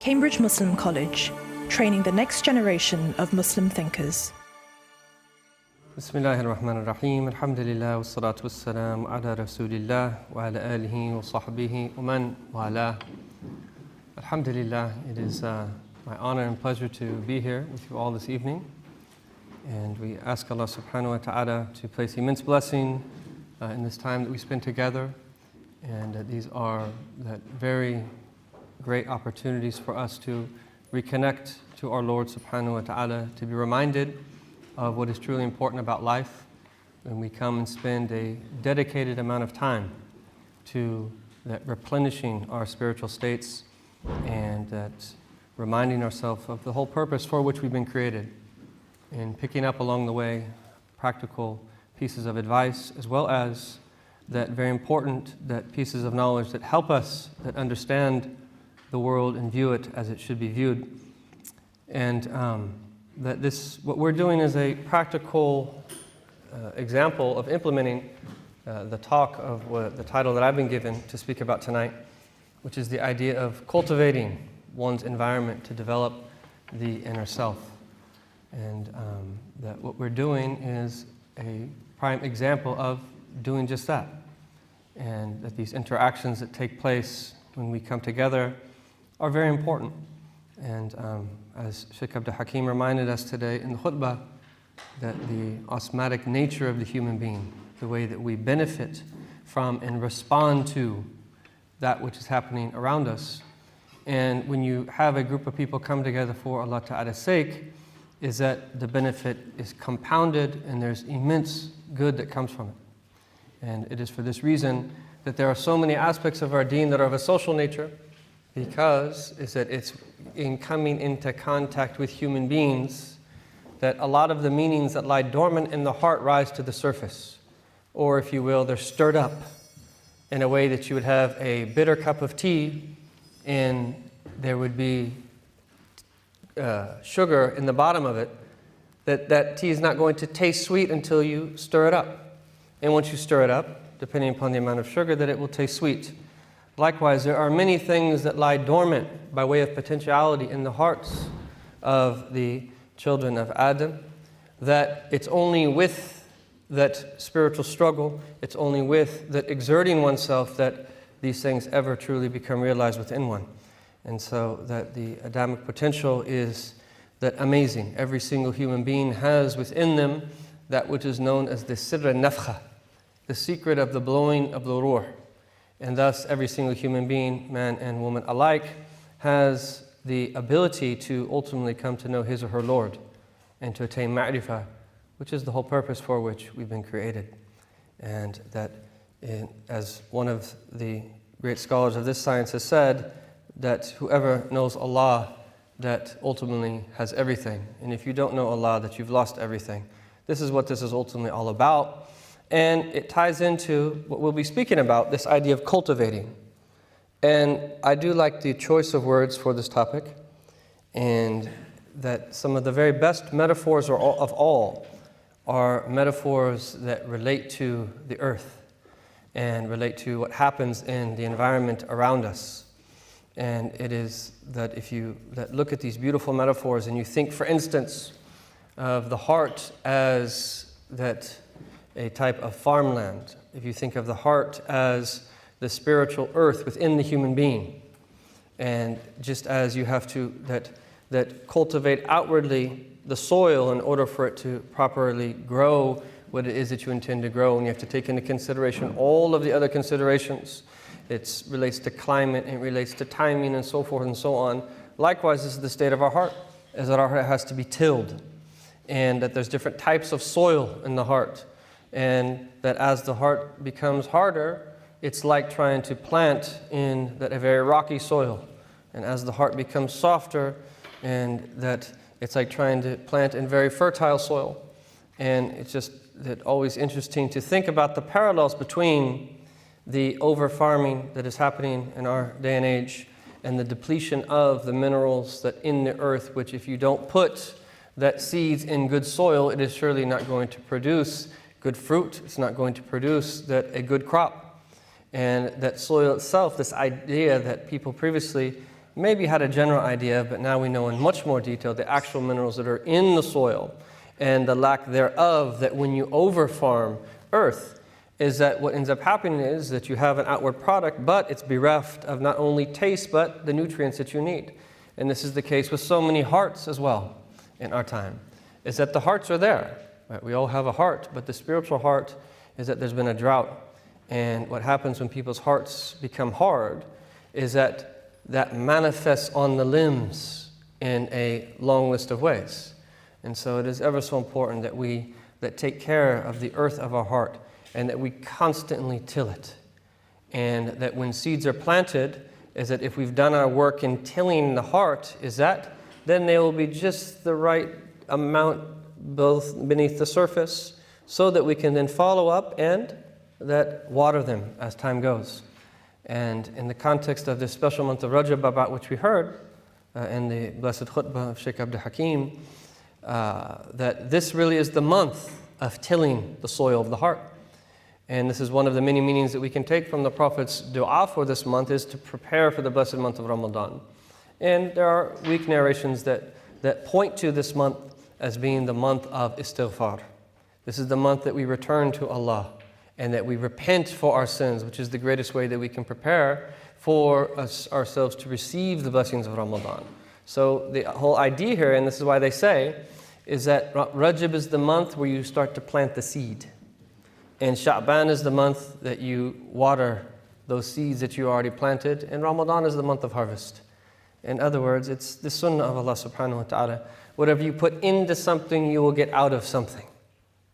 Cambridge Muslim College, training the next generation of Muslim thinkers. Bismillahir Rahmanir Rahim. Alhamdulillah, wassalatu wassalamu ala Rasulillah wa ala alihi wa sahbihi wa man wala. Alhamdulillah, it is my honor and pleasure to be here with you all this evening. And we ask Allah subhanahu wa ta'ala to place immense blessing in this time that we spend together. And these are very great opportunities for us to reconnect to our Lord subhanahu wa ta'ala, to be reminded of what is truly important about life when we come and spend a dedicated amount of time to that replenishing our spiritual states and that reminding ourselves of the whole purpose for which we've been created, and picking up along the way practical pieces of advice as well as that very important pieces of knowledge that help us that understand the world and view it as it should be viewed. And what we're doing is a practical example of implementing the talk of the title that I've been given to speak about tonight, which is the idea of cultivating one's environment to develop the inner self. And that what we're doing is a prime example of doing just that. And that these interactions that take place when we come together are very important. And as Sheikh Abdul Hakim reminded us today in the khutbah, that the osmotic nature of the human being, the way that we benefit from and respond to that which is happening around us. And when you have a group of people come together for Allah Ta'ala's sake, is that the benefit is compounded and there's immense good that comes from it. And it is for this reason that there are so many aspects of our deen that are of a social nature, because it's in coming into contact with human beings that a lot of the meanings that lie dormant in the heart rise to the surface. Or if you will, they're stirred up in a way that you would have a bitter cup of tea and there would be sugar in the bottom of it, that tea is not going to taste sweet until you stir it up. And once you stir it up, depending upon the amount of sugar, that it will taste sweet. Likewise, there are many things that lie dormant by way of potentiality in the hearts of the children of Adam, that it's only with that spiritual struggle, it's only with that exerting oneself that these things ever truly become realized within one. And so that the Adamic potential is that amazing. Every single human being has within them that which is known as the sirr al-nafkha, the secret of the blowing of the ruh. And thus, every single human being, man and woman alike, has the ability to ultimately come to know his or her Lord and to attain ma'rifah, which is the whole purpose for which we've been created. And that, as one of the great scholars of this science has said, that whoever knows Allah, that ultimately has everything. And if you don't know Allah, that you've lost everything. This is what this is ultimately all about. And it ties into what we'll be speaking about, this idea of cultivating. And I do like the choice of words for this topic, and that some of the very best metaphors of all are metaphors that relate to the earth and relate to what happens in the environment around us. And it is that if you look at these beautiful metaphors and you think, for instance, of the heart as that a type of farmland, if you think of the heart as the spiritual earth within the human being, and just as you have to that cultivate outwardly the soil in order for it to properly grow what it is that you intend to grow, and you have to take into consideration all of the other considerations. It relates to climate, it relates to timing, and so forth and so on. Likewise, this is the state of our heart, is that our heart has to be tilled, and that there's different types of soil in the heart. And that as the heart becomes harder, it's like trying to plant in a very rocky soil. And as the heart becomes softer, and that it's like trying to plant in very fertile soil. And it's just always interesting to think about the parallels between the over-farming that is happening in our day and age and the depletion of the minerals that in the earth, which if you don't put that seeds in good soil, it is surely not going to produce good fruit. It's not going to produce a good crop. And that soil itself, this idea that people previously maybe had a general idea, but now we know in much more detail the actual minerals that are in the soil and the lack thereof, that when you over-farm earth, is that what ends up happening is that you have an outward product, but it's bereft of not only taste, but the nutrients that you need. And this is the case with so many hearts as well in our time, is that the hearts are there. Right? We all have a heart, but the spiritual heart is that there's been a drought. And what happens when people's hearts become hard is that manifests on the limbs in a long list of ways. And so it is ever so important that we take care of the earth of our heart, and that we constantly till it. And that when seeds are planted, is that if we've done our work in tilling the heart, then they will be just the right amount both beneath the surface, so that we can then follow up and that water them as time goes. And in the context of this special month of Rajab, about which we heard in the blessed khutbah of Sheikh Abdul Hakim, that this really is the month of tilling the soil of the heart. And this is one of the many meanings that we can take from the Prophet's dua for this month, is to prepare for the blessed month of Ramadan. And there are weak narrations that point to this month as being the month of istighfar. This is the month that we return to Allah and that we repent for our sins, which is the greatest way that we can prepare for ourselves to receive the blessings of Ramadan. So the whole idea here, and this is why they say, is that Rajab is the month where you start to plant the seed. And Sha'ban is the month that you water those seeds that you already planted. And Ramadan is the month of harvest. In other words, it's the sunnah of Allah subhanahu wa ta'ala. Whatever you put into something, you will get out of something.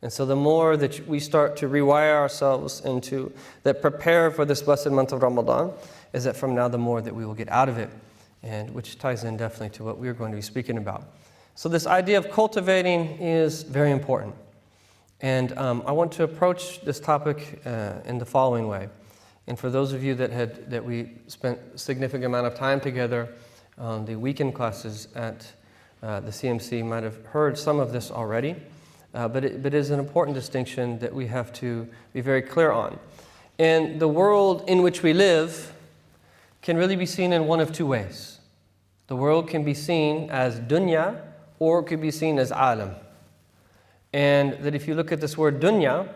And so the more that we start to rewire ourselves into that, prepare for this blessed month of Ramadan, is that from now the more that we will get out of it. And which ties in definitely to what we're going to be speaking about. So this idea of cultivating is very important. And I want to approach this topic in the following way. And for those of you that we spent a significant amount of time together on the weekend classes at the CMC might have heard some of this already. But it is an important distinction that we have to be very clear on. And the world in which we live can really be seen in one of two ways. The world can be seen as dunya, or it could be seen as alam. And that if you look at this word dunya,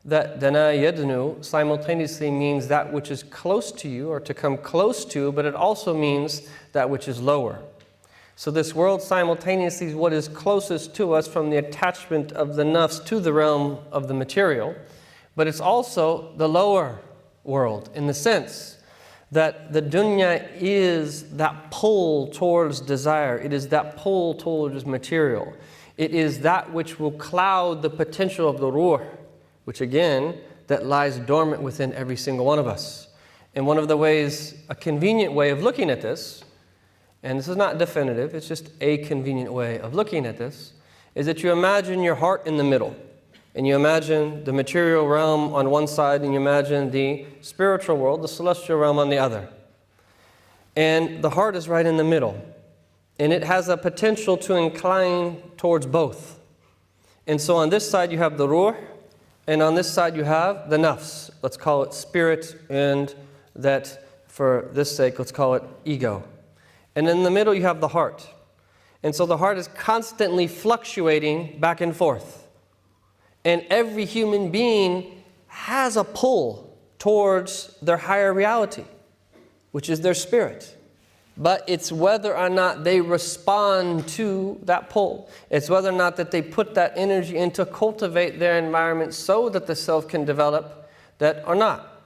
that dana yadnu simultaneously means that which is close to you, or to come close to, but it also means that which is lower. So this world simultaneously is what is closest to us from the attachment of the nafs to the realm of the material, but it's also the lower world, in the sense that the dunya is that pull towards desire. It is that pull towards material. It is that which will cloud the potential of the ruh, which again, that lies dormant within every single one of us. And one of the ways, a convenient way of looking at this, and this is not definitive, it's just a convenient way of looking at this, is that you imagine your heart in the middle. And you imagine the material realm on one side, and you imagine the spiritual world, the celestial realm, on the other. And the heart is right in the middle. And it has a potential to incline towards both. And so on this side you have the ruh, and on this side you have the nafs. Let's call it spirit, and that, for this sake, let's call it ego. And in the middle you have the heart. And so the heart is constantly fluctuating back and forth. And every human being has a pull towards their higher reality, which is their spirit. But it's whether or not they respond to that pull. It's whether or not that they put that energy in to cultivate their environment so that the self can develop, that or not.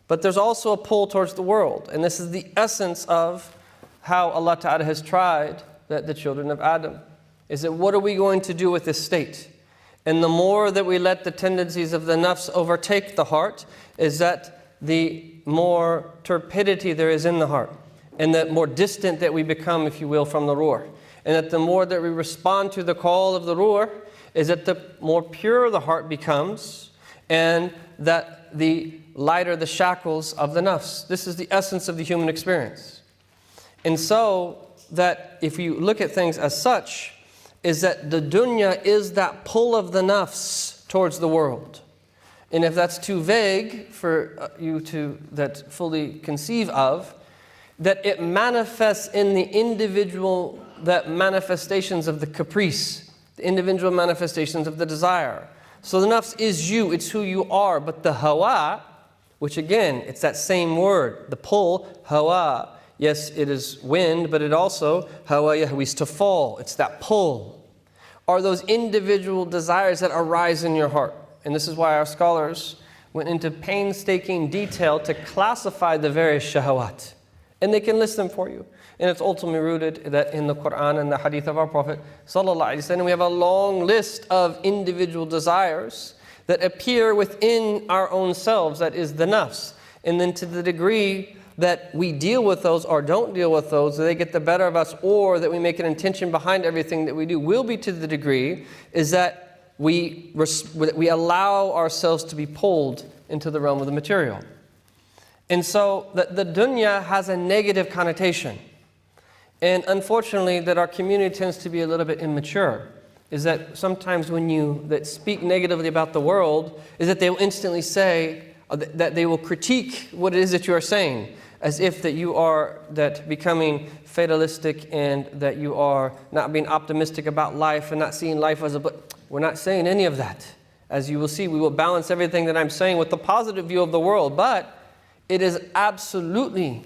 But there's also a pull towards the world. And this is the essence of how Allah Ta'ala has tried the children of Adam. Is that what are we going to do with this state? And the more that we let the tendencies of the nafs overtake the heart, is that the more torpidity there is in the heart. And the more distant that we become, if you will, from the ruh. And that the more that we respond to the call of the ruh, is that the more pure the heart becomes, and that the lighter the shackles of the nafs. This is the essence of the human experience. And so, that if you look at things as such, is that the dunya is that pull of the nafs towards the world. And if that's too vague for you to fully conceive of, that it manifests in the individual, that manifestations of the caprice, the individual manifestations of the desire. So the nafs is you, it's who you are, but the hawa, which again, it's that same word, the pull, hawa. Yes, it is wind, but it also, hawa yahwis, to fall. It's that pull. Are those individual desires that arise in your heart. And this is why our scholars went into painstaking detail to classify the various shahawat. And they can list them for you. And it's ultimately rooted that in the Quran and the hadith of our Prophet ﷺ, we have a long list of individual desires that appear within our own selves, that is the nafs. And then to the degree that we deal with those or don't deal with those, that they get the better of us, or that we make an intention behind everything that we do, will be to the degree is that we allow ourselves to be pulled into the realm of the material. And so the dunya has a negative connotation. And unfortunately, that our community tends to be a little bit immature. Is that sometimes when you speak negatively about the world, is that they will instantly say, that they will critique what it is that you are saying, as if that you are becoming fatalistic and that you are not being optimistic about life and not seeing life as a... We're not saying any of that. As you will see, we will balance everything that I'm saying with the positive view of the world, but it is absolutely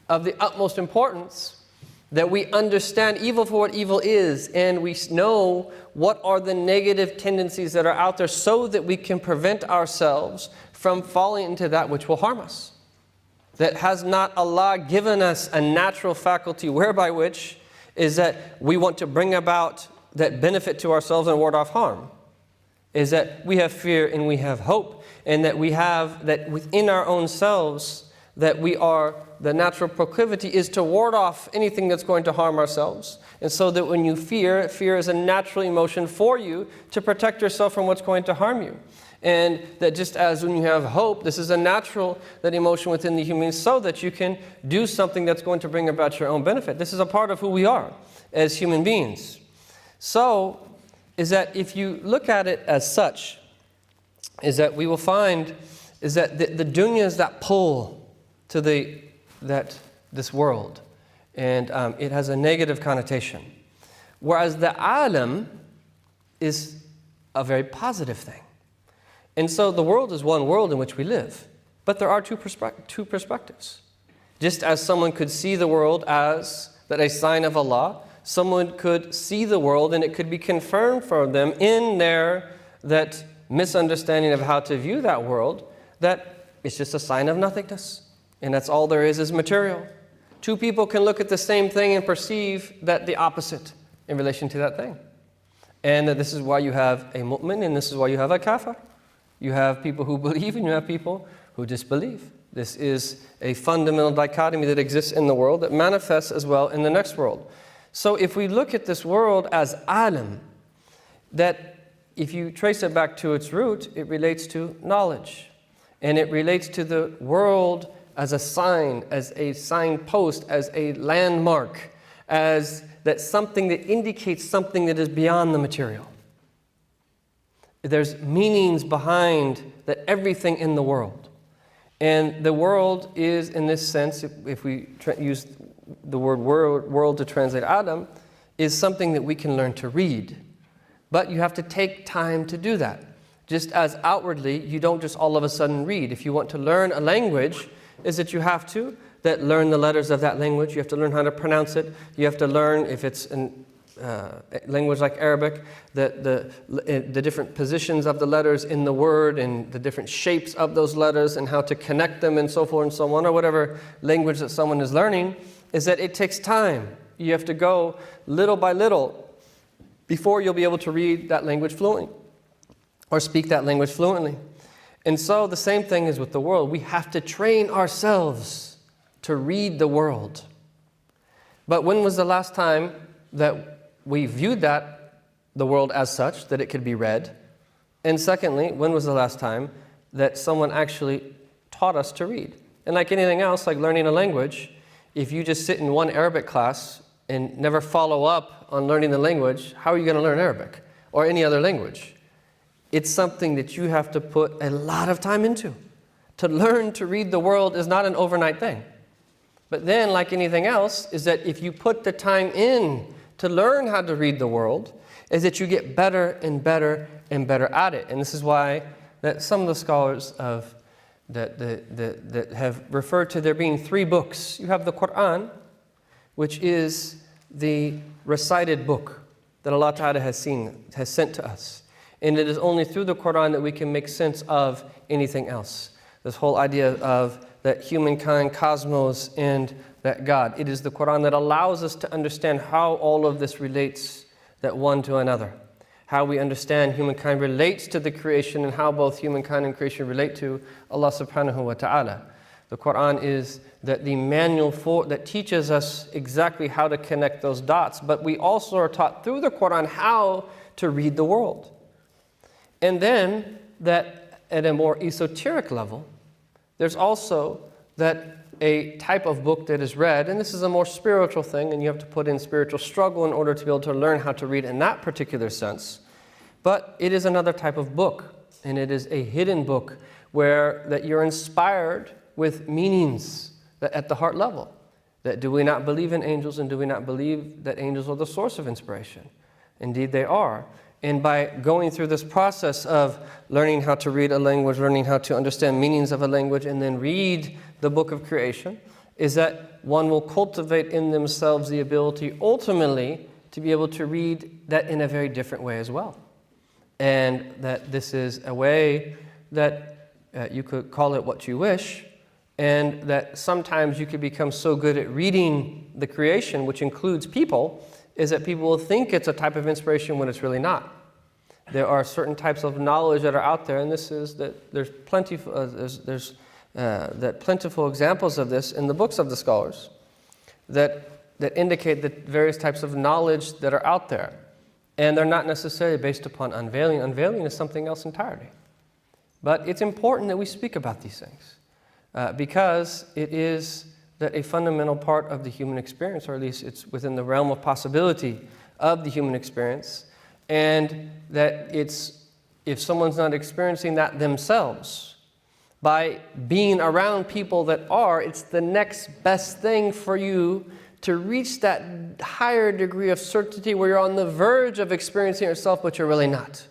of the utmost importance that we understand evil for what evil is, and we know what are the negative tendencies that are out there so that we can prevent ourselves from falling into that which will harm us. That has not Allah given us a natural faculty whereby which is that we want to bring about that benefit to ourselves and ward off harm. Is that we have fear and we have hope, and that we have that within our own selves that we are, the natural proclivity is to ward off anything that's going to harm ourselves. And so that when you fear is a natural emotion for you to protect yourself from what's going to harm you. And that just as when you have hope, this is a natural that emotion within the human so that you can do something that's going to bring about your own benefit. This is a part of who we are as human beings. So, is that if you look at it as such, is that we will find is that the dunya is that pull to this world, and it has a negative connotation, whereas the alam is a very positive thing. And so the world is one world in which we live, but there are two perspectives. Just as someone could see the world as that a sign of Allah, someone could see the world and it could be confirmed for them in their that misunderstanding of how to view that world, that it's just a sign of nothingness. And that's all there is material. Two people can look at the same thing and perceive that the opposite in relation to that thing. And that this is why you have a mu'min and this is why you have a kafir. You have people who believe and you have people who disbelieve. This is a fundamental dichotomy that exists in the world that manifests as well in the next world. So if we look at this world as alam, that if you trace it back to its root, it relates to knowledge. And it relates to the world as a sign, as a signpost, as a landmark, as that something that indicates something that is beyond the material. There's meanings behind that everything in the world. And the world is, in this sense, if we use the word world to translate Adam, is something that we can learn to read. But you have to take time to do that. Just as outwardly, you don't just all of a sudden read. If you want to learn a language, is that you have to learn the letters of that language. You have to learn how to pronounce it. You have to learn, if it's in language like Arabic, the different positions of the letters in the word and the different shapes of those letters and how to connect them and so forth and so on, or whatever language that someone is learning, is that it takes time. You have to go little by little before you'll be able to read that language fluently or speak that language fluently. And so the same thing is with the world. We have to train ourselves to read the world. But when was the last time that we viewed the world as such, that it could be read? And secondly, when was the last time that someone actually taught us to read? And like anything else, like learning a language, if you just sit in one Arabic class and never follow up on learning the language, how are you going to learn Arabic or any other language? It's something that you have to put a lot of time into. To learn to read the world is not an overnight thing. But then, like anything else, is that if you put the time in to learn how to read the world, is that you get better and better and better at it. And this is why that some of the scholars that have referred to there being 3 books. You have the Quran, which is the recited book that Allah Ta'ala has sent to us. And it is only through the Quran that we can make sense of anything else. This whole idea of that humankind, cosmos, and that God. It is the Quran that allows us to understand how all of this relates that one to another. How we understand humankind relates to the creation and how both humankind and creation relate to Allah subhanahu wa ta'ala. The Quran is the manual that teaches us exactly how to connect those dots, but we also are taught through the Quran how to read the world. And then that at a more esoteric level, there's also that a type of book that is read, and this is a more spiritual thing, and you have to put in spiritual struggle in order to be able to learn how to read in that particular sense. But it is another type of book, and it is a hidden book where that you're inspired with meanings that at the heart level. That do we not believe in angels, and do we not believe that angels are the source of inspiration? Indeed they are. And by going through this process of learning how to read a language, learning how to understand meanings of a language, and then read the book of creation, is that one will cultivate in themselves the ability ultimately to be able to read that in a very different way as well. And that this is a way that you could call it what you wish, and that sometimes you could become so good at reading the creation, which includes people, is that people will think it's a type of inspiration when it's really not. There are certain types of knowledge that are out there, and this is that there's plentiful examples of this in the books of the scholars that indicate the various types of knowledge that are out there, and they're not necessarily based upon unveiling. Unveiling is something else entirely. But it's important that we speak about these things because it is that a fundamental part of the human experience, or at least it's within the realm of possibility of the human experience, and that it's, if someone's not experiencing that themselves, by being around people that are, it's the next best thing for you to reach that higher degree of certainty where you're on the verge of experiencing yourself, but you're really not.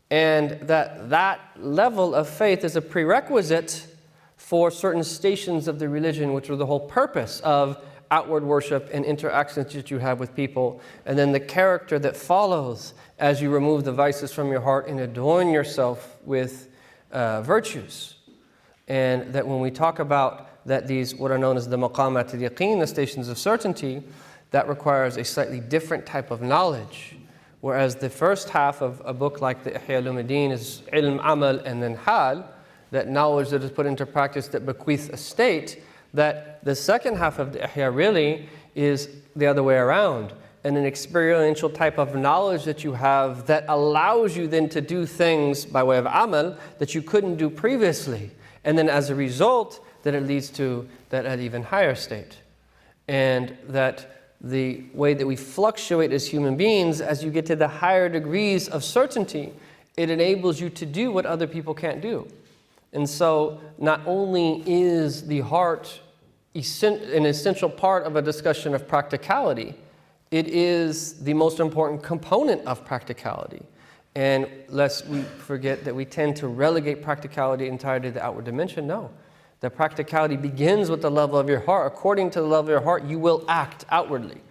And that level of faith is a prerequisite for certain stations of the religion, which are the whole purpose of outward worship and interactions that you have with people, and then the character that follows as you remove the vices from your heart and adorn yourself with virtues. And that when we talk about that these, what are known as the maqamat al-yaqeen, the stations of certainty, that requires a slightly different type of knowledge. Whereas the first half of a book like the Ihya Ulumuddin is ilm, amal, and then hal, that knowledge that is put into practice that bequeaths a state, that the second half of the Ihya really is the other way around, and an experiential type of knowledge that you have that allows you then to do things by way of amal that you couldn't do previously. And then as a result, that it leads to that an even higher state. And that the way that we fluctuate as human beings, as you get to the higher degrees of certainty, it enables you to do what other people can't do. And so not only is the heart an essential part of a discussion of practicality, it is the most important component of practicality. And lest we forget that we tend to relegate practicality entirely to the outward dimension. No. The practicality begins with the level of your heart. According to the level of your heart, you will act outwardly.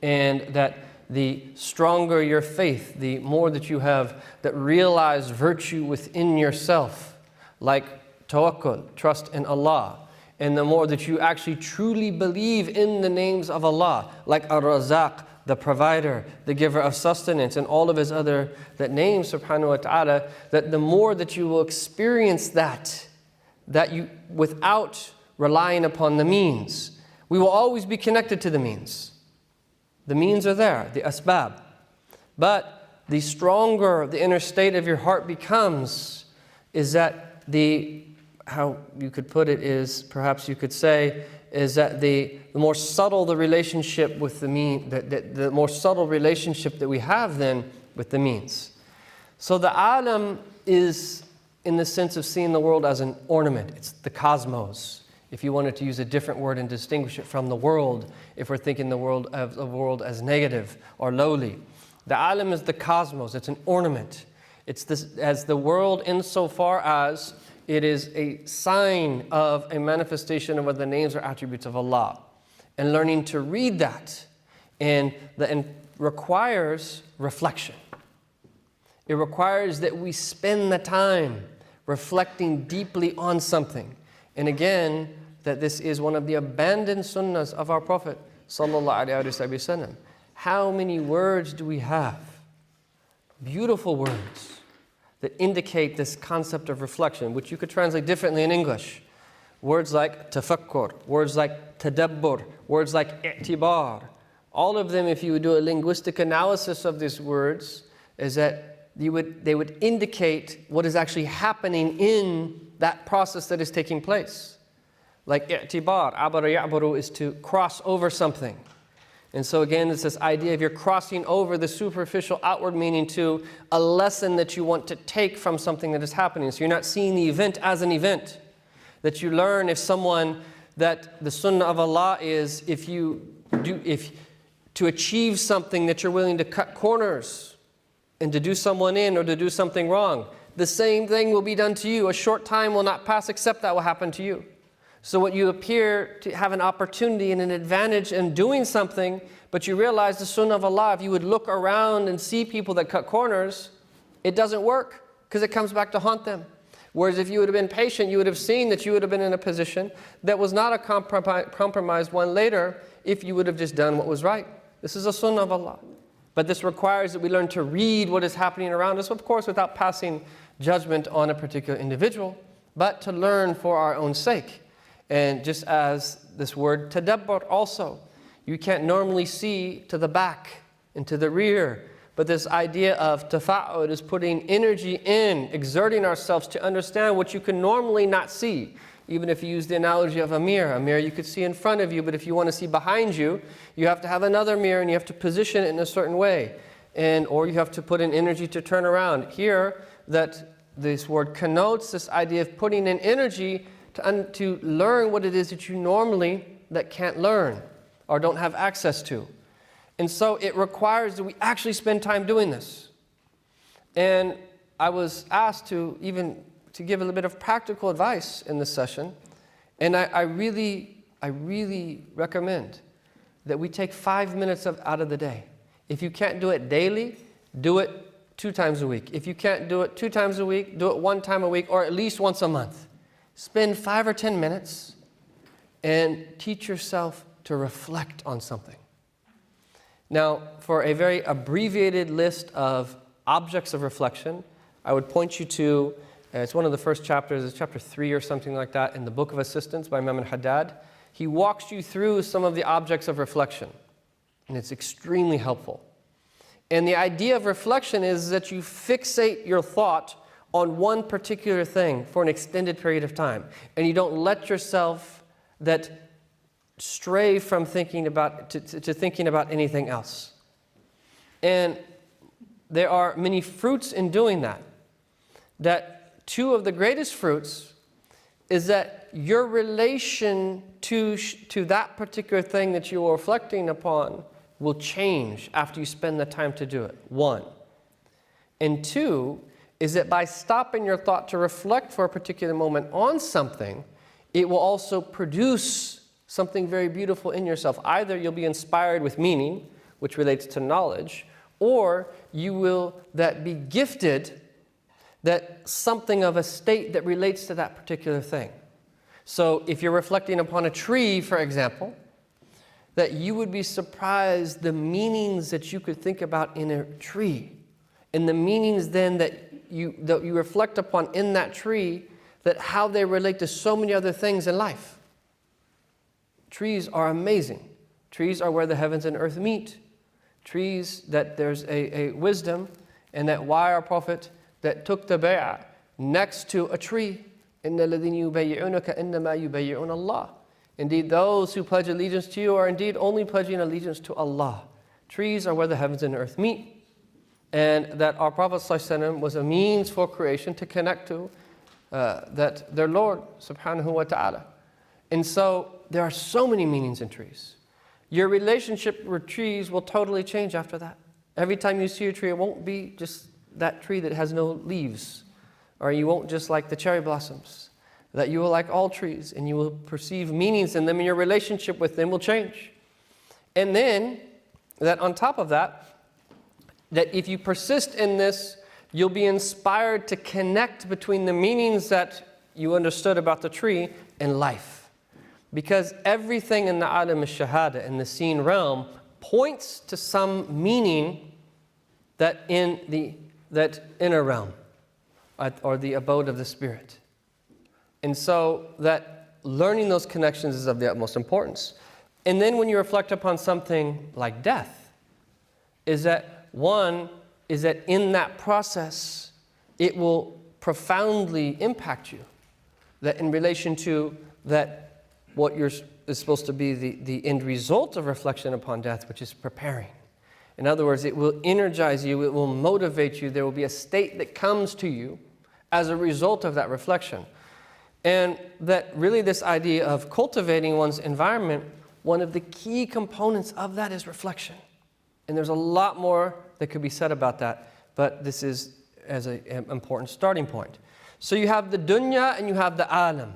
And that the stronger your faith, the more that you have that realized virtue within yourself, like tawakkul, trust in Allah, and the more that you actually truly believe in the names of Allah, like Ar-Razaq, the provider, the giver of sustenance, and all of his other names, subhanahu wa ta'ala, that the more that you will experience that you, without relying upon the means. We will always be connected to the means. The means are there, the asbab. But the stronger the inner state of your heart becomes, is that how you could put it is, perhaps you could say, is that the more subtle the relationship with the mean, the more subtle relationship that we have then with the means. So the alam is in the sense of seeing the world as an ornament. It's the cosmos. If you wanted to use a different word and distinguish it from the world, if we're thinking the world as negative or lowly. The alam is the cosmos, it's an ornament. It's this, as the world insofar as it is a sign of a manifestation of the names or attributes of Allah. And learning to read that and requires reflection. It requires that we spend the time reflecting deeply on something. And again, that this is one of the abandoned sunnahs of our Prophet sallallahu alaihi wasallam. How many words do we have? Beautiful words that indicate this concept of reflection, which you could translate differently in English. Words like tafakkur, words like tadabbur, words like i'tibar. All of them, if you would do a linguistic analysis of these words, is that they would indicate what is actually happening in that process that is taking place. Like i'tibar, abara ya'baru is to cross over something. And so again, it's this idea of you're crossing over the superficial outward meaning to a lesson that you want to take from something that is happening. So you're not seeing the event as an event. That you learn that the sunnah of Allah is to achieve something that you're willing to cut corners and to do someone in or to do something wrong. The same thing will be done to you. A short time will not pass except that will happen to you. So what you appear to have an opportunity and an advantage in doing something, but you realize the sunnah of Allah, if you would look around and see people that cut corners, it doesn't work because it comes back to haunt them. Whereas if you would have been patient, you would have seen that you would have been in a position that was not a compromised one later if you would have just done what was right. This is a sunnah of Allah. But this requires that we learn to read what is happening around us, of course, without passing judgment on a particular individual, but to learn for our own sake. And just as this word tadabbur also, you can't normally see to the back and to the rear, but this idea of tafa'ud is putting energy in, exerting ourselves to understand what you can normally not see. Even if you use the analogy of a mirror you could see in front of you, but if you want to see behind you, you have to have another mirror and you have to position it in a certain way. Or you have to put in energy to turn around. Here, that this word connotes this idea of putting in energy to learn what it is that you normally can't learn or don't have access to. And so it requires that we actually spend time doing this. And I was asked to give a little bit of practical advice in this session. And I really recommend that we take 5 minutes out of the day. If you can't do it daily, do it 2 times a week. If you can't do it 2 times a week, do it 1 time a week or at least once a month. Spend 5 or 10 minutes and teach yourself to reflect on something. Now, for a very abbreviated list of objects of reflection, I would point you to, it's one of the first chapters, it's chapter 3 or something like that in the Book of Assistance by Imam al-Haddad. He walks you through some of the objects of reflection, and it's extremely helpful. And the idea of reflection is that you fixate your thought on one particular thing for an extended period of time, and you don't let yourself stray from thinking about to thinking about anything else. And there are many fruits in doing that. That 2 of the greatest fruits is that your relation to that particular thing that you are reflecting upon will change after you spend the time to do it. 1. And 2 is that by stopping your thought to reflect for a particular moment on something, it will also produce something very beautiful in yourself. Either you'll be inspired with meaning, which relates to knowledge, or you will be gifted something of a state that relates to that particular thing. So if you're reflecting upon a tree, for example, that you would be surprised the meanings that you could think about in a tree, and the meanings then that you reflect upon in that tree, that how they relate to so many other things in life. Trees are amazing. Trees are where the heavens and earth meet. Trees, that there's a wisdom, and that why our Prophet that took the bay'ah next to a tree. إِنَّ الَّذِينَ يُبَيِّعُونَكَ إِنَّمَا يُبَيِّعُونَ اللَّهِ. Indeed, those who pledge allegiance to you are indeed only pledging allegiance to Allah. Trees are where the heavens and earth meet. And that our Prophet ﷺ was a means for creation to connect to their Lord subhanahu wa ta'ala. And so there are so many meanings in trees. Your relationship with trees will totally change after that. Every time you see a tree, it won't be just that tree that has no leaves, or you won't just like the cherry blossoms. That you will like all trees, and you will perceive meanings in them, and your relationship with them will change. And then, that on top of that, that if you persist in this, you'll be inspired to connect between the meanings that you understood about the tree and life. Because everything in the alam al-shahada, in the seen realm, points to some meaning that in that inner realm, or the abode of the spirit. And so that learning those connections is of the utmost importance. And then when you reflect upon something like death, is that in that process, it will profoundly impact you. That in relation to that what is supposed to be the end result of reflection upon death, which is preparing. In other words, it will energize you, it will motivate you, there will be a state that comes to you as a result of that reflection. And that really this idea of cultivating one's environment, one of the key components of that is reflection. And there's a lot more that could be said about that, but this is as an important starting point. So you have the dunya and you have the alam.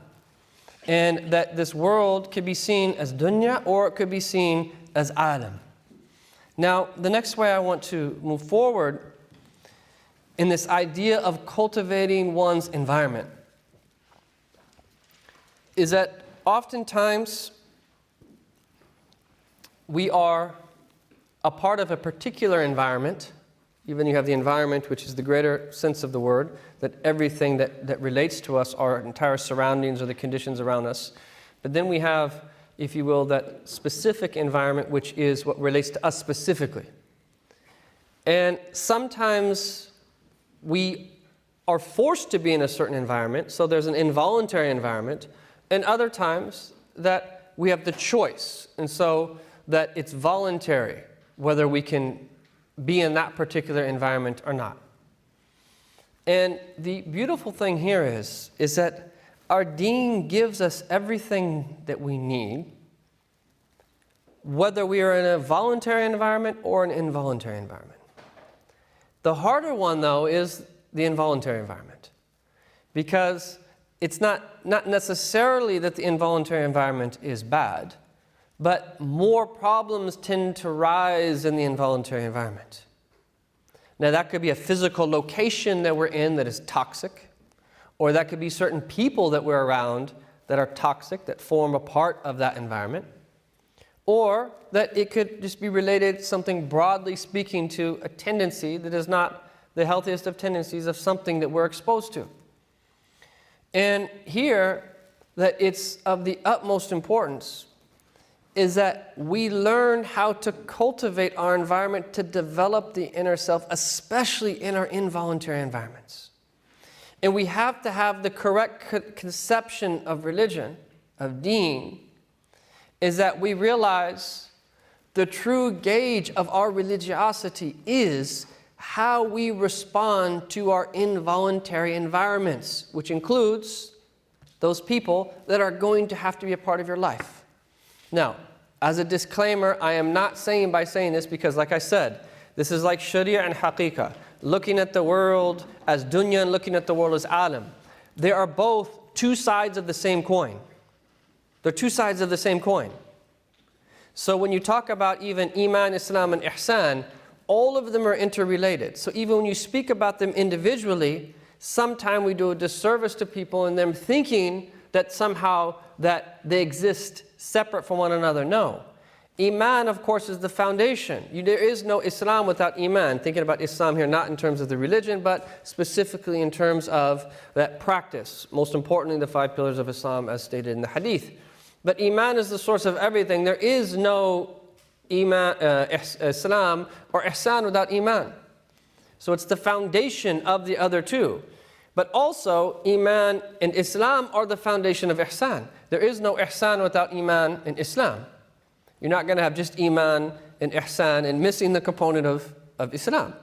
And that this world could be seen as dunya or it could be seen as alam. Now, the next way I want to move forward in this idea of cultivating one's environment is that oftentimes we are a part of a particular environment. Even you have the environment, which is the greater sense of the word, that everything that relates to us, our entire surroundings or the conditions around us. But then we have, if you will, that specific environment, which is what relates to us specifically. And sometimes we are forced to be in a certain environment, so there's an involuntary environment, and other times that we have the choice, and so that it's voluntary, whether we can be in that particular environment or not. And the beautiful thing here is that our deen gives us everything that we need, whether we are in a voluntary environment or an involuntary environment. The harder one, though, is the involuntary environment, because it's not necessarily that the involuntary environment is bad, but more problems tend to rise in the involuntary environment. Now, that could be a physical location that we're in that is toxic, or that could be certain people that we're around that are toxic, that form a part of that environment, or that it could just be related, something broadly speaking, to a tendency that is not the healthiest of tendencies of something that we're exposed to. And here, that it's of the utmost importance is that we learn how to cultivate our environment to develop the inner self, especially in our involuntary environments. And we have to have the correct conception of religion, of deen, is that we realize the true gauge of our religiosity is how we respond to our involuntary environments, which includes those people that are going to have to be a part of your life. Now, as a disclaimer, I am not saying by saying this because, like I said, this is like sharia and haqiqah, looking at the world as dunya and looking at the world as alam. They are both two sides of the same coin. They're two sides of the same coin. So when you talk about even iman, Islam, and ihsan, all of them are interrelated. So even when you speak about them individually, sometimes we do a disservice to people in them thinking that somehow that they exist separate from one another. No. Iman, of course, is the foundation. There is no Islam without Iman. Thinking about Islam here, not in terms of the religion, but specifically in terms of that practice. Most importantly, the 5 pillars of Islam as stated in the hadith. But Iman is the source of everything. There is no Islam or Ihsan without Iman. So it's the foundation of the other two. But also, Iman and Islam are the foundation of Ihsan. There is no Ihsan without Iman and Islam. You're not going to have just Iman and Ihsan and missing the component of Islam.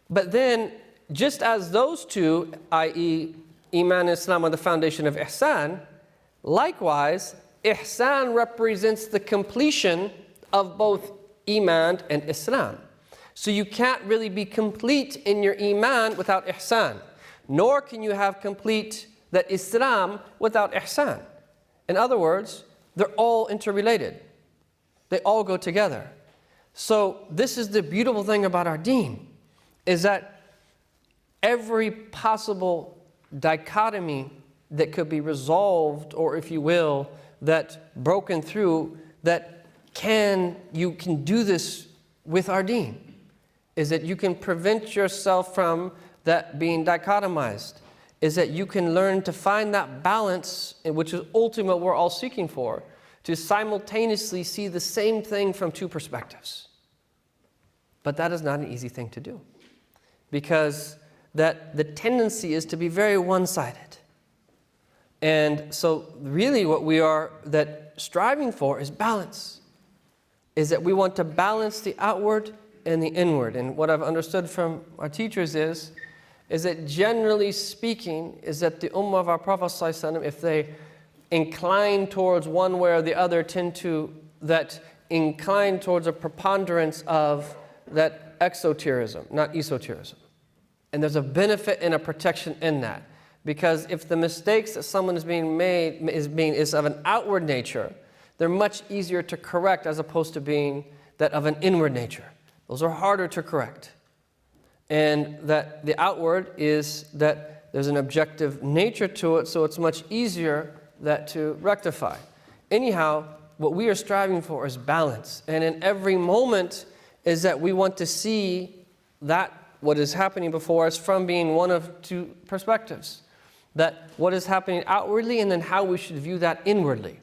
But then, just as those two, i.e. Iman and Islam, are the foundation of Ihsan, Likewise, ihsan represents the completion of both iman and Islam. So you can't really be complete in your iman without ihsan, nor can you have complete that Islam without ihsan. In other words, they're all interrelated. They all go together. So this is the beautiful thing about our deen, is that every possible dichotomy that could be resolved, or if you will, that broken through, that you can do this with our deen, is that you can prevent yourself from that being dichotomized, is that you can learn to find that balance, which is ultimately what we're all seeking for, to simultaneously see the same thing from two perspectives. But that is not an easy thing to do, because that the tendency is to be very one-sided. And so really what we are striving for is balance, is that we want to balance the outward and the inward. And what I've understood from our teachers is that generally speaking, is that the ummah of our Prophet ﷺ, if they incline towards one way or the other, tend to incline towards a preponderance of that exoterism, not esoterism. And there's a benefit and a protection in that. Because if the mistakes that someone is being made is of an outward nature, they're much easier to correct as opposed to being that of an inward nature. Those are harder to correct. And that the outward is that there's an objective nature to it, so it's much easier that to rectify. Anyhow, what we are striving for is balance. And in every moment is that we want to see that what is happening before us from being one of two perspectives. That what is happening outwardly and then how we should view that inwardly.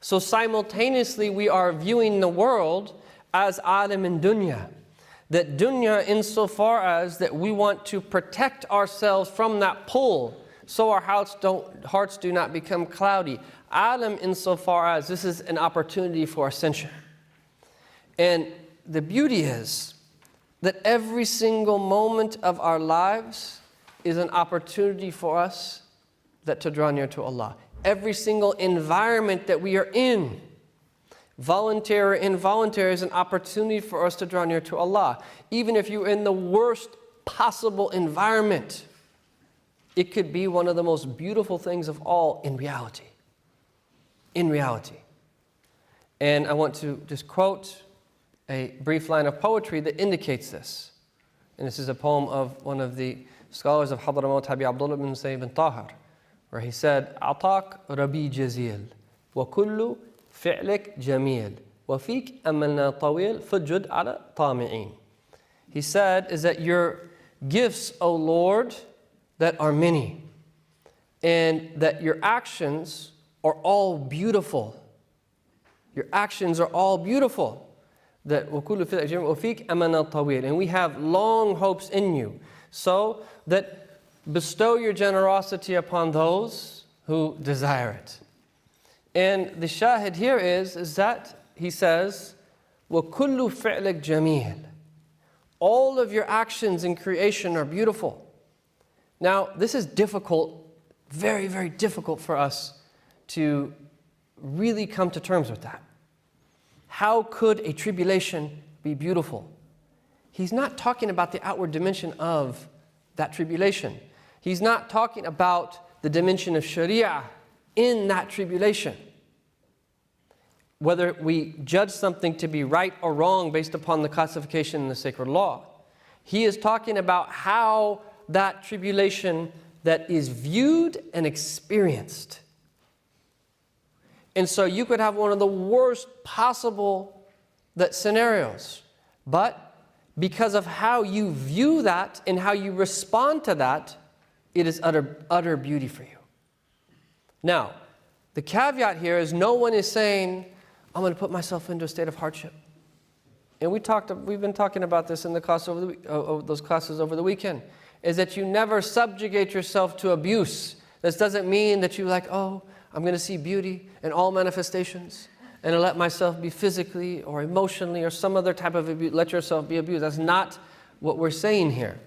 So simultaneously we are viewing the world as alam and dunya. That dunya insofar as that we want to protect ourselves from that pull so our hearts do not become cloudy. Alam insofar as this is an opportunity for ascension. And the beauty is that every single moment of our lives is an opportunity for us to draw near to Allah. Every single environment that we are in, voluntary or involuntary, is an opportunity for us to draw near to Allah. Even if you're in the worst possible environment, it could be one of the most beautiful things of all in reality. In reality. And I want to just quote a brief line of poetry that indicates this. And this is a poem of one of the scholars of Hadramaut, Habib Abdullah ibn Sayyid ibn Tahir, where he said, "Atak Rabi Jazil, wa kullu fi'lik jamil, wa fik amalna tawil, fujud ala tami'in." He said, is that your gifts, O Lord, that are many, and that your actions are all beautiful. Your actions are all beautiful. That wa kullu fi'lik jamil, wa fik amalna tawil, and we have long hopes in you. So that bestow your generosity upon those who desire it. And the shahid here is that he says, وَكُلُّ فِعْلِكْ جَمِيلٌ. All of your actions in creation are beautiful. Now, this is difficult, very, very difficult for us to really come to terms with that. How could a tribulation be beautiful? He's not talking about the outward dimension of that tribulation. He's not talking about the dimension of Sharia in that tribulation. Whether we judge something to be right or wrong based upon the classification in the sacred law. He is talking about how that tribulation that is viewed and experienced. And so you could have one of the worst possible scenarios, but because of how you view that and how you respond to that, it is utter beauty for you. Now, the caveat here is no one is saying, I'm going to put myself into a state of hardship. And we've been talking about this in the class those classes over the weekend, is that you never subjugate yourself to abuse. This doesn't mean that you I'm going to see beauty in all manifestations and let myself be physically or emotionally or some other type of abuse, let yourself be abused. That's not what we're saying here.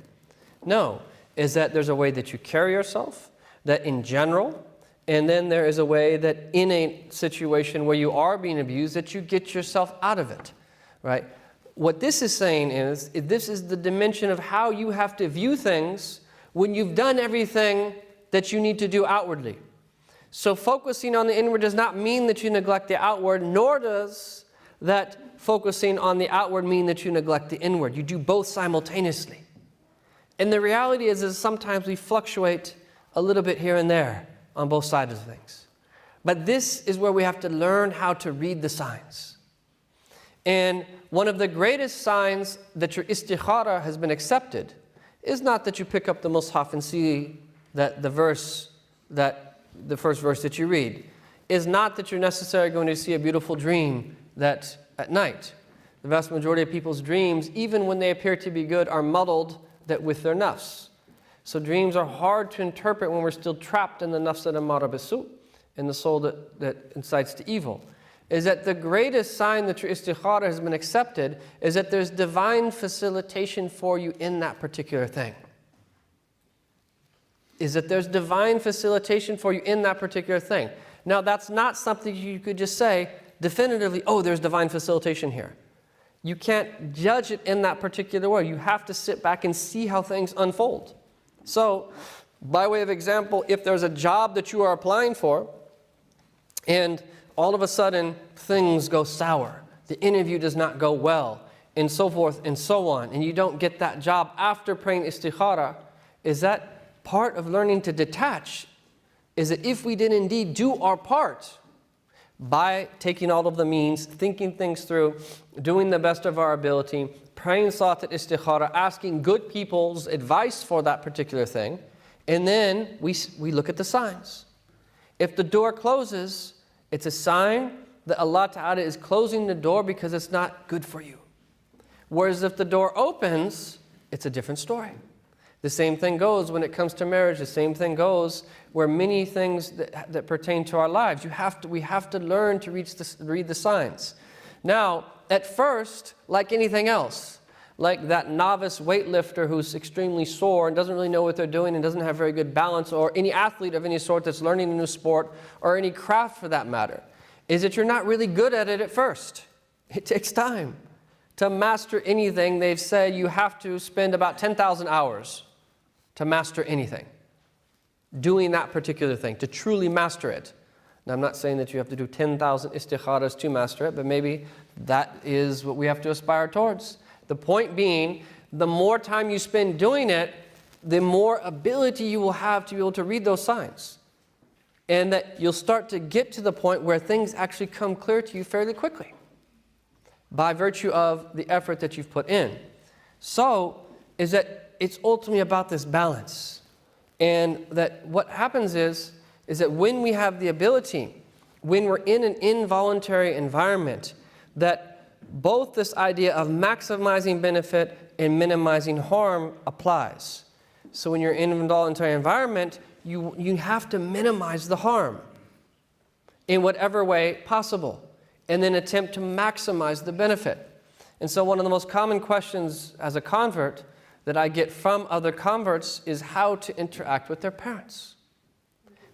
No, is that there's a way that you carry yourself, that in general, And then there is a way that in a situation where you are being abused, that you get yourself out of it, right? What this is saying is this is the dimension of how you have to view things when you've done everything that you need to do outwardly. So focusing on the inward does not mean that you neglect the outward, nor does that focusing on the outward mean that you neglect the inward. You do both simultaneously. And the reality is sometimes we fluctuate a little bit here and there on both sides of things. But this is where we have to learn how to read the signs. And one of the greatest signs that your istikhara has been accepted is not that you pick up the mushaf and see that the first verse that you read, is not that you're necessarily going to see a beautiful dream that at night. The vast majority of people's dreams, even when they appear to be good, are muddled with their nafs. So dreams are hard to interpret when we're still trapped in the nafs al-ammara bisu, in the soul that incites to evil. Is that the greatest sign that your istikhara has been accepted is that there's divine facilitation for you in that particular thing. Is that there's divine facilitation for you in that particular thing. Now that's not something you could just say definitively, oh, there's divine facilitation here. You can't judge it in that particular way. You have to sit back and see how things unfold. So, by way of example, if there's a job that you are applying for, and all of a sudden things go sour, the interview does not go well, and so forth and so on, and you don't get that job after praying istikhara, is that part of learning to detach? Is that if we did indeed do our part by taking all of the means, thinking things through, doing the best of our ability, praying salat al-istikhara, asking good people's advice for that particular thing, and then we look at the signs. If the door closes, it's a sign that Allah Ta'ala is closing the door because it's not good for you. Whereas if the door opens, it's a different story. The same thing goes when it comes to marriage. The same thing goes where many things that pertain to our lives. We have to learn to read the signs. Now, at first, like anything else, like that novice weightlifter who's extremely sore and doesn't really know what they're doing and doesn't have very good balance, or any athlete of any sort that's learning a new sport, or any craft for that matter, is that you're not really good at it at first. It takes time. To master anything, they've said you have to spend about 10,000 hours to master anything, doing that particular thing, to truly master it. Now, I'm not saying that you have to do 10,000 istikharas to master it, but maybe that is what we have to aspire towards. The point being, the more time you spend doing it, the more ability you will have to be able to read those signs. And that you'll start to get to the point where things actually come clear to you fairly quickly by virtue of the effort that you've put in. So, is that it's ultimately about this balance. And that what happens is that when we have the ability, when we're in an involuntary environment, that both this idea of maximizing benefit and minimizing harm applies. So when you're in an involuntary environment, you have to minimize the harm in whatever way possible, and then attempt to maximize the benefit. And so one of the most common questions as a convert that I get from other converts is how to interact with their parents.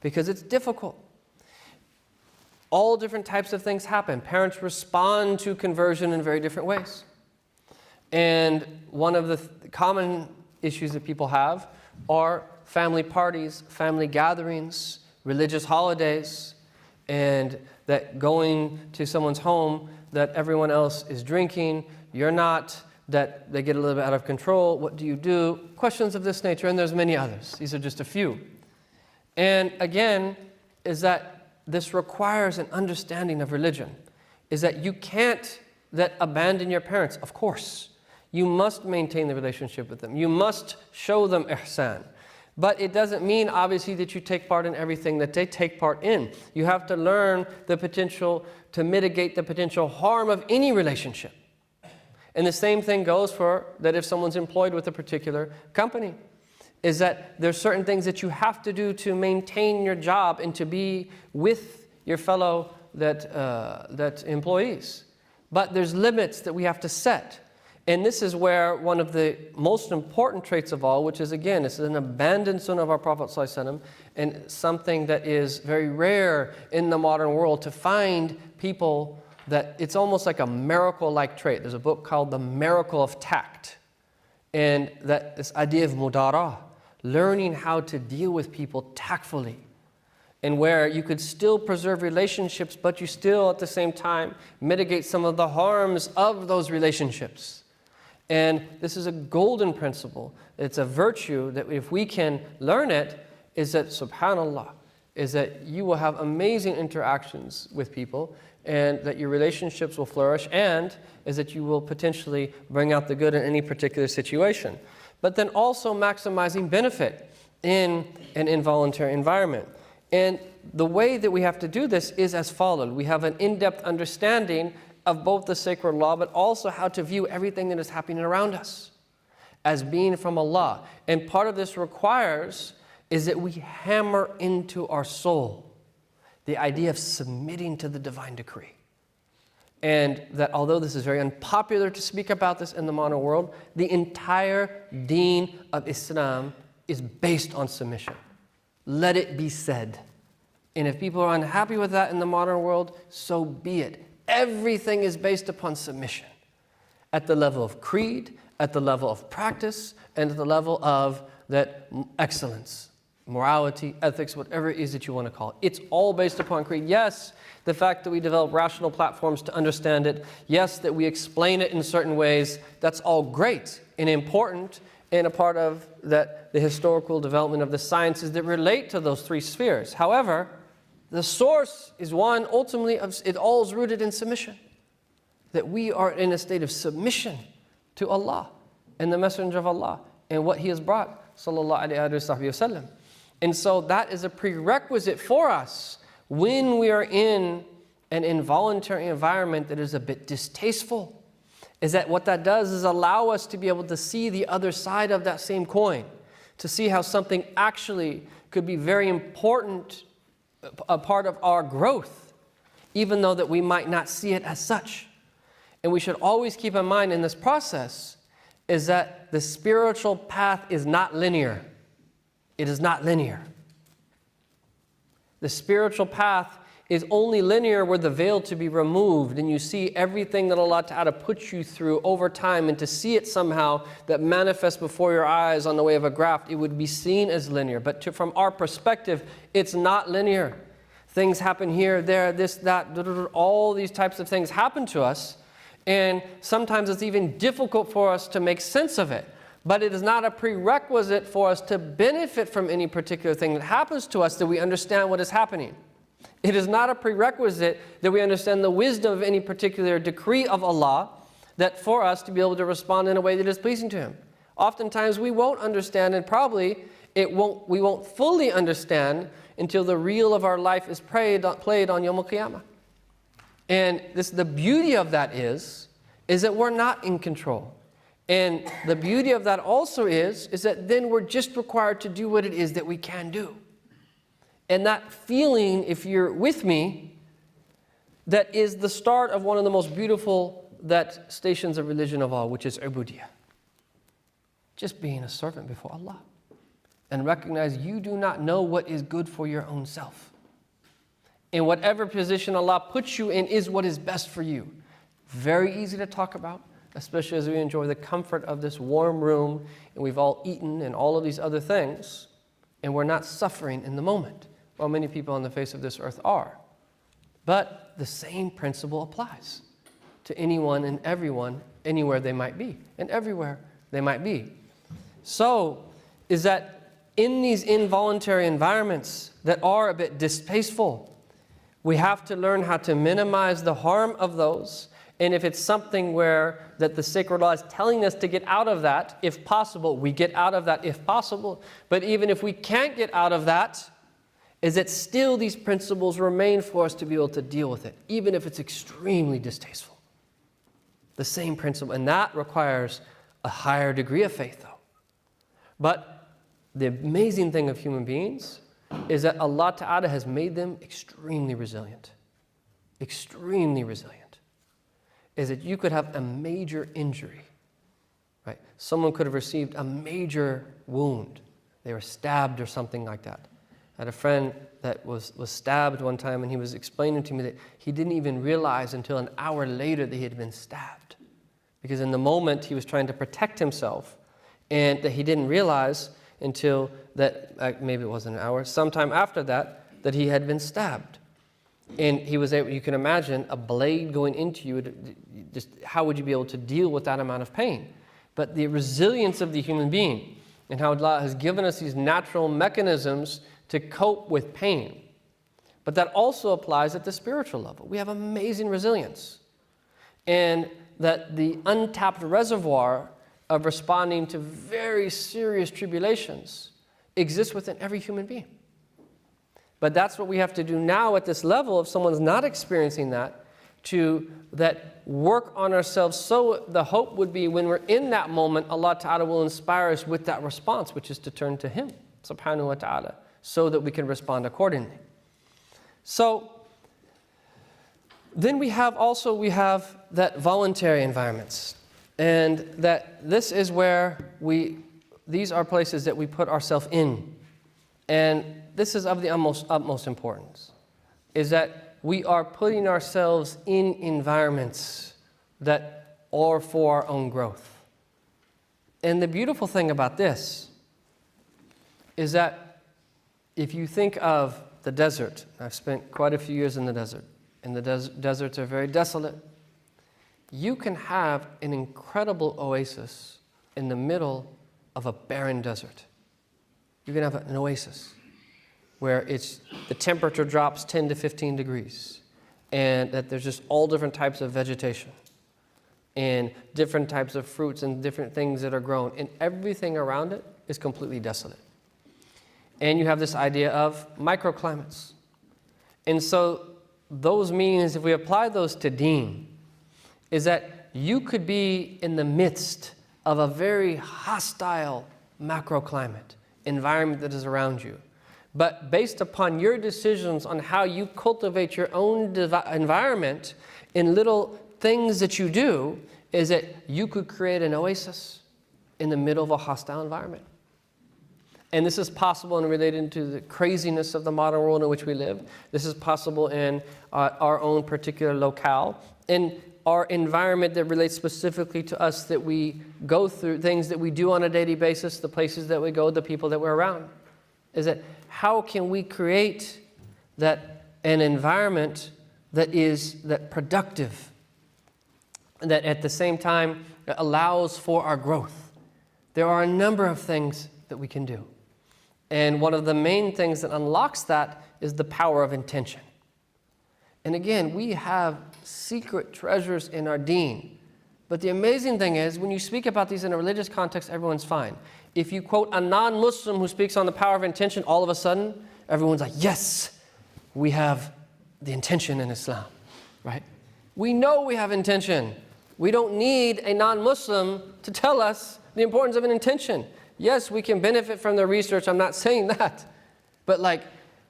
Because it's difficult. All different types of things happen. Parents respond to conversion in very different ways. And one of the common issues that people have are family parties, family gatherings, religious holidays, and that going to someone's home that everyone else is drinking, you're not, that they get a little bit out of control. What do you do? Questions of this nature, and there's many others. These are just a few. And again, is that this requires an understanding of religion. Is that you can't abandon your parents. Of course, you must maintain the relationship with them. You must show them ihsan. But it doesn't mean, obviously, that you take part in everything that they take part in. You have to learn the potential to mitigate the potential harm of any relationship. And the same thing goes for that if someone's employed with a particular company, is that there's certain things that you have to do to maintain your job and to be with your fellow that employees. But there's limits that we have to set. And this is where one of the most important traits of all, which is, again, it's an abandoned sunnah of our Prophet ﷺ, and something that is very rare in the modern world to find people that it's almost like a miracle-like trait. There's a book called The Miracle of Tact. And that this idea of mudara, learning how to deal with people tactfully, and where you could still preserve relationships, but you still at the same time mitigate some of the harms of those relationships. And this is a golden principle. It's a virtue that if we can learn it, is that, subhanAllah, is that you will have amazing interactions with people, and that your relationships will flourish, and is that you will potentially bring out the good in any particular situation. But then also maximizing benefit in an involuntary environment. And the way that we have to do this is as follows. We have an in-depth understanding of both the sacred law, but also how to view everything that is happening around us as being from Allah. And part of this requires is that we hammer into our soul the idea of submitting to the divine decree. And that although this is very unpopular to speak about this in the modern world, the entire deen of Islam is based on submission. Let it be said. And if people are unhappy with that in the modern world, so be it. Everything is based upon submission. At the level of creed, at the level of practice, and at the level of that excellence, morality, ethics, whatever it is that you want to call it. It's all based upon creed. Yes, the fact that we develop rational platforms to understand it. Yes, that we explain it in certain ways. That's all great and important, and a part of that the historical development of the sciences that relate to those three spheres. However, the source is one, ultimately, it all is rooted in submission. That we are in a state of submission to Allah and the Messenger of Allah and what He has brought, sallallahu alayhi wa sallam. And so that is a prerequisite for us when we are in an involuntary environment that is a bit distasteful. Is that what that does is allow us to be able to see the other side of that same coin, to see how something actually could be very important, a part of our growth, even though that we might not see it as such. And we should always keep in mind in this process is that the spiritual path is not linear. It is not linear. The spiritual path is only linear were the veil to be removed and you see everything that Allah Ta'ala puts you through over time, and to see it somehow that manifests before your eyes on the way of a graph, it would be seen as linear. But from our perspective, it's not linear. Things happen here, there, this, that, all these types of things happen to us, and sometimes it's even difficult for us to make sense of it. But it is not a prerequisite for us to benefit from any particular thing that happens to us that we understand what is happening. It is not a prerequisite that we understand the wisdom of any particular decree of Allah that for us to be able to respond in a way that is pleasing to Him. Oftentimes we won't understand, and probably we won't fully understand until the reel of our life is played on Yawm al-Qiyamah. And the beauty of that is that we're not in control. And the beauty of that also is that then we're just required to do what it is that we can do. And that feeling, if you're with me, that is the start of one of the most beautiful stations of religion of all, which is ubudiyah. Just being a servant before Allah. And recognize you do not know what is good for your own self. In whatever position Allah puts you in is what is best for you. Very easy to talk about, especially as we enjoy the comfort of this warm room, and we've all eaten and all of these other things, and we're not suffering in the moment. Well, many people on the face of this earth are. But the same principle applies to anyone and everyone, anywhere they might be, and everywhere they might be. So, is that in these involuntary environments that are a bit distasteful, we have to learn how to minimize the harm of those. And if it's something where that the sacred law is telling us to get out of that, if possible, we get out of that if possible. But even if we can't get out of that, is that still these principles remain for us to be able to deal with it, even if it's extremely distasteful. The same principle, and that requires a higher degree of faith, though. But the amazing thing of human beings is that Allah Ta'ala has made them extremely resilient. Extremely resilient. Is that you could have a major injury right? Someone could have received a major wound. They were stabbed or something like that. I had a friend that was stabbed one time, and he was explaining to me that he didn't even realize until an hour later that he had been stabbed. Because in the moment, he was trying to protect himself, and that he didn't realize until that, maybe it wasn't an hour, sometime after that, that he had been stabbed. And he was able, you can imagine a blade going into you, just how would you be able to deal with that amount of pain? But the resilience of the human being, and how Allah has given us these natural mechanisms to cope with pain. But that also applies at the spiritual level. We have amazing resilience. And that the untapped reservoir of responding to very serious tribulations exists within every human being. But that's what we have to do now at this level, if someone's not experiencing that, to that work on ourselves. So the hope would be when we're in that moment, Allah Ta'ala will inspire us with that response, which is to turn to Him, subhanahu wa ta'ala, so that we can respond accordingly. So then we have that voluntary environments. And that this is where these are places that we put ourselves in. And this is of the utmost importance, is that we are putting ourselves in environments that are for our own growth. And the beautiful thing about this is that if you think of the desert, I've spent quite a few years in the desert, and the deserts are very desolate. You can have an incredible oasis in the middle of a barren desert. You can have an oasis where the temperature drops 10 to 15 degrees, and that there's just all different types of vegetation and different types of fruits and different things that are grown, and everything around it is completely desolate. And you have this idea of microclimates. And so those meanings, if we apply those to deen, is that you could be in the midst of a very hostile macroclimate environment that is around you. But based upon your decisions on how you cultivate your own environment in little things that you do, is that you could create an oasis in the middle of a hostile environment. And this is possible and related to the craziness of the modern world in which we live. This is possible in our own particular locale, in our environment that relates specifically to us, that we go through, things that we do on a daily basis, the places that we go, the people that we're around. Is that how can we create an environment that is productive, that at the same time allows for our growth? There are a number of things that we can do. And one of the main things that unlocks that is the power of intention. And again, we have secret treasures in our deen. But the amazing thing is, when you speak about these in a religious context, everyone's fine. If you quote a non-Muslim who speaks on the power of intention, all of a sudden, everyone's like, yes, we have the intention in Islam, right? We know we have intention. We don't need a non-Muslim to tell us the importance of an intention. Yes, we can benefit from the research, I'm not saying that. But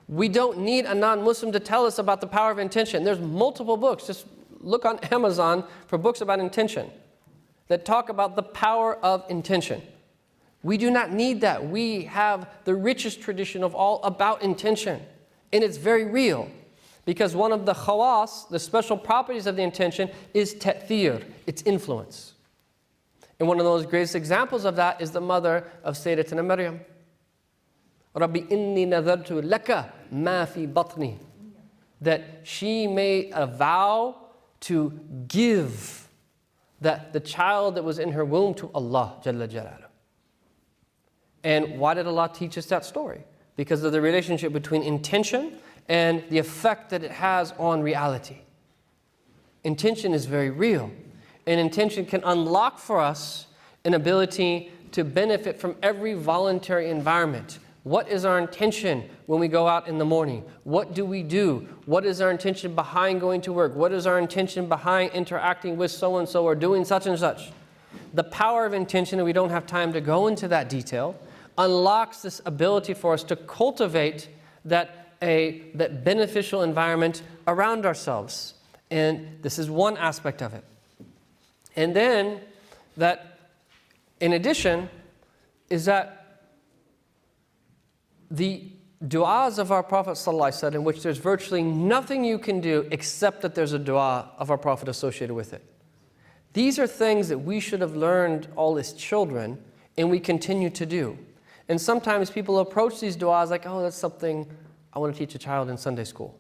we don't need a non-Muslim to tell us about the power of intention. There's multiple books, just look on Amazon for books about intention that talk about the power of intention. We do not need that. We have the richest tradition of all about intention. And it's very real. Because one of the khawas, the special properties of the intention, is ta'thir, its influence. And one of those greatest examples of that is the mother of Sayyidatina Maryam. Rabbi inni nadartu laka ma fi batni. That she made a vow to give the child that was in her womb to Allah Jalla Jalaluhu. And why did Allah teach us that story? Because of the relationship between intention and the effect that it has on reality. Intention is very real. And intention can unlock for us an ability to benefit from every voluntary environment. What is our intention when we go out in the morning? What do we do? What is our intention behind going to work? What is our intention behind interacting with so-and-so or doing such and such? The power of intention, and we don't have time to go into that detail, unlocks this ability for us to cultivate that beneficial environment around ourselves. And this is one aspect of it. And then that In addition, is that the du'as of our Prophet ﷺ, in which there's virtually nothing you can do except that there's a du'a of our Prophet associated with it. These are things that we should have learned all as children, and we continue to do. And sometimes people approach these du'as like, oh, that's something I want to teach a child in Sunday school.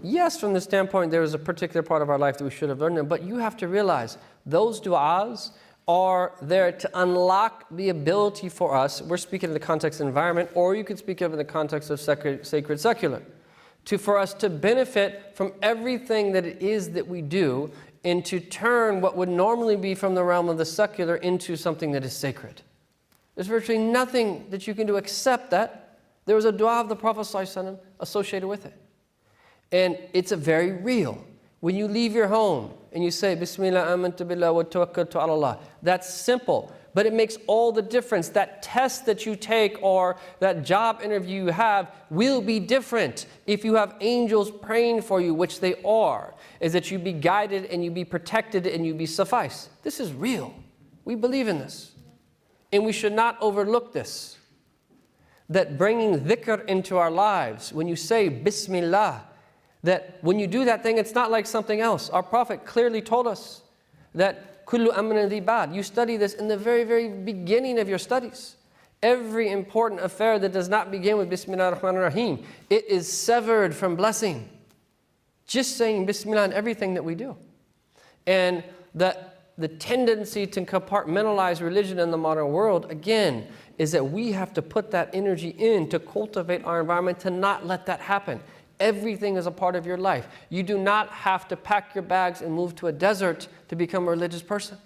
Yes, from the standpoint, there is a particular part of our life that we should have learned them, but you have to realize those du'as are there to unlock the ability for us, we're speaking in the context of environment, or you could speak of in the context of sacred secular, for us to benefit from everything that it is that we do, and to turn what would normally be from the realm of the secular into something that is sacred. There's virtually nothing that you can do except that there was a dua of the Prophet ﷺ associated with it. And it's a very real. When you leave your home and you say, Bismillah amantu billah wa tawakkaltu ala Allah, that's simple, but it makes all the difference. That test that you take or that job interview you have will be different if you have angels praying for you, which they are, is that you be guided and you be protected and you be suffice. This is real. We believe in this. And we should not overlook this. That bringing dhikr into our lives, when you say Bismillah, that when you do that thing, it's not like something else. Our Prophet clearly told us that kullu amrin dhi bad. You study this in the very, very beginning of your studies. Every important affair that does not begin with Bismillah ar-Rahman ar-Rahim, it is severed from blessing. Just saying Bismillah in everything that we do. And that the tendency to compartmentalize religion in the modern world, again, is that we have to put that energy in to cultivate our environment, to not let that happen. Everything is a part of your life. You do not have to pack your bags and move to a desert to become a religious person.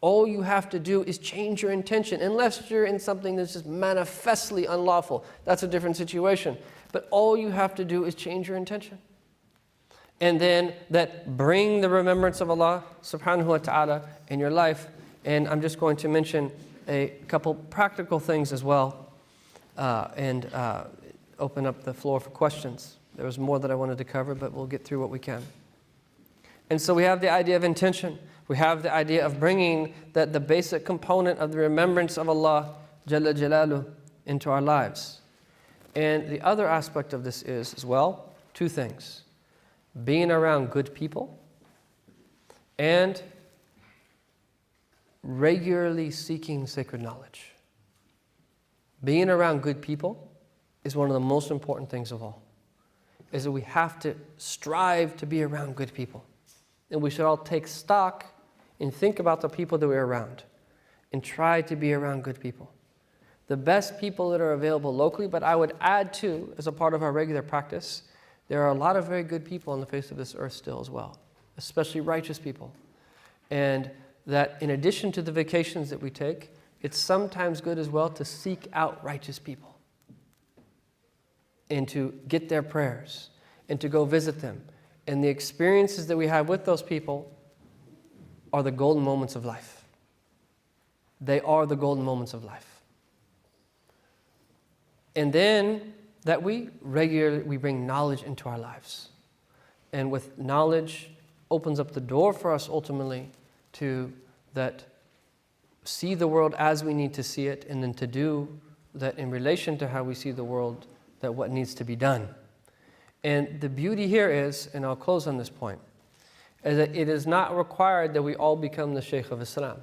All you have to do is change your intention, unless you're in something that's just manifestly unlawful. That's a different situation. But all you have to do is change your intention. And then that bring the remembrance of Allah subhanahu wa ta'ala in your life. And I'm just going to mention a couple practical things as well, and open up the floor for questions. There was more that I wanted to cover, but we'll get through what we can. And so we have the idea of intention. We have the idea of bringing the basic component of the remembrance of Allah Jalla Jalaluh into our lives. And the other aspect of this is, as well, two things. Being around good people and regularly seeking sacred knowledge. Being around good people is one of the most important things of all. Is that we have to strive to be around good people. And we should all take stock and think about the people that we're around and try to be around good people. The best people that are available locally, but I would add too, as a part of our regular practice, there are a lot of very good people on the face of this earth still as well, especially righteous people. And that in addition to the vacations that we take, it's sometimes good as well to seek out righteous people and to get their prayers and to go visit them. And the experiences that we have with those people are the golden moments of life. They are the golden moments of life. And then that we bring knowledge into our lives. And with knowledge opens up the door for us ultimately to that see the world as we need to see it, and then to do that in relation to how we see the world, that what needs to be done. And the beauty here is, and I'll close on this point, is that it is not required that we all become the Shaykh of Islam.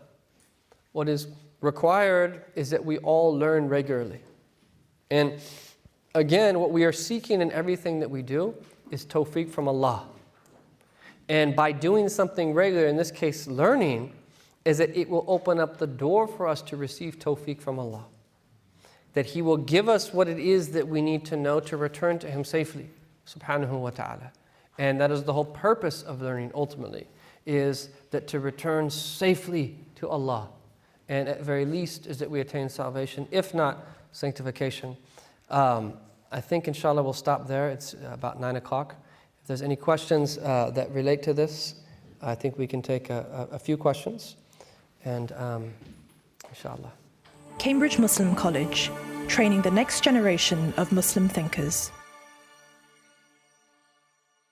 What is required is that we all learn regularly. And again, what we are seeking in everything that we do is tawfiq from Allah. And by doing something regular, in this case learning, is that it will open up the door for us to receive tawfiq from Allah. That He will give us what it is that we need to know to return to Him safely, subhanahu wa ta'ala. And that is the whole purpose of learning ultimately, is that to return safely to Allah. And at very least is that we attain salvation, if not sanctification. I think inshallah we'll stop there. It's about 9 o'clock. If there's any questions that relate to this, I think we can take a few questions. And inshallah. Cambridge Muslim College, training the next generation of Muslim thinkers.